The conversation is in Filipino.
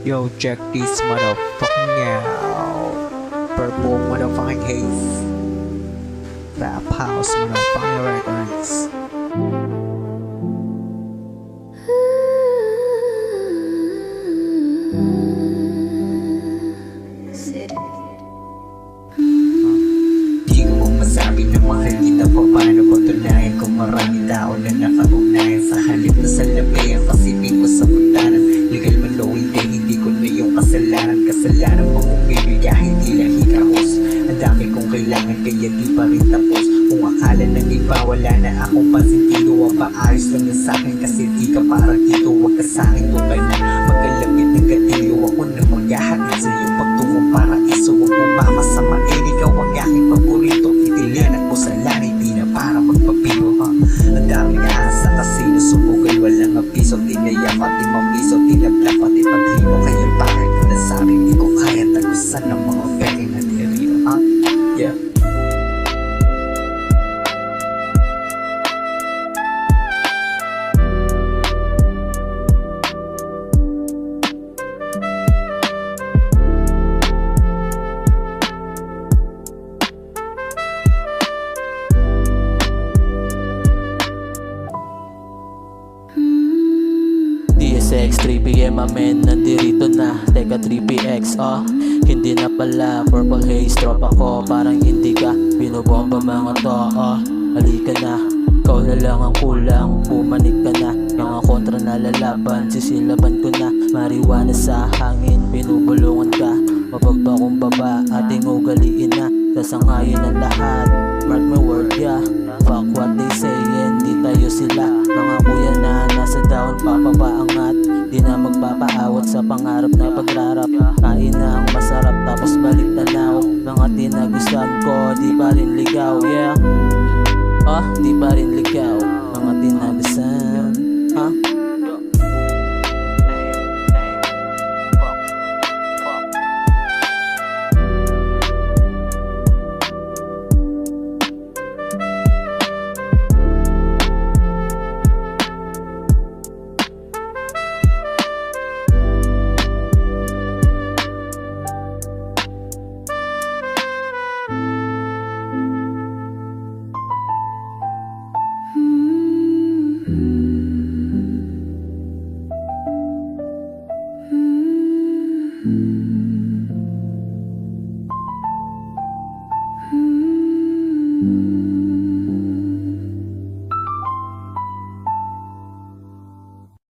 Yo, check this motherfucking out. Purple motherfucking haze. Rap house motherfucking records. Di ko masabi na mahal kita pa. Paano ko tunayan kung maraming tao na nakapugnayan sa halip na salapi ang pasipin ko sa putanan. Legal man o hindi ko na yung kasalanan. Kasalanan mo kung bibigya, hindi lang hikahos. Ang dami kong kailangan kaya di pa rin tapos. Kung akala ng iba wala na akong pansentido, ang paayos lang na sa'kin kasi di ka para dito. Huwag ka sa'kin kung ka na magkalapit ng katilo. Ako na maghahatid sa'yo pagtungong paraiso. Huwag mo mamasamain, ikaw ang aking paborito. Itilianan ko sa langit, di na para magpapiro ha. Ang daming ahas sa kasino, sumugay walang abiso. Tinaya pati mabiso, tinagla pati paglimo. Kaya bakit ko nasabi di ko kaya tagusan ng mga peking na dirino ha. Yeah. DSX 3pm amen, nandirito na. Teka 3px hindi na pala purple haze. Tropa ko parang hindi ka binobomba mga to halika na, ikaw na lang ang kulang. Pumanik ka na, mga kontra na lalaban. Sisilaban ko na, mariwana sa hangin. Binubulungan ka, mapagbakong baba. Ating ugaliin na, sasangayin ang lahat. Mark my word yeah, fuck what they sayin. Di tayo sila, mga kuya na nasa down papapaangat. Di na magpapaawat sa pangarap na pagrarap. Kain na ang masarap tapos balik tanaw. Mga tinagustuhan ko, di pa rin ligaw yeah. Di pa rin ligaw.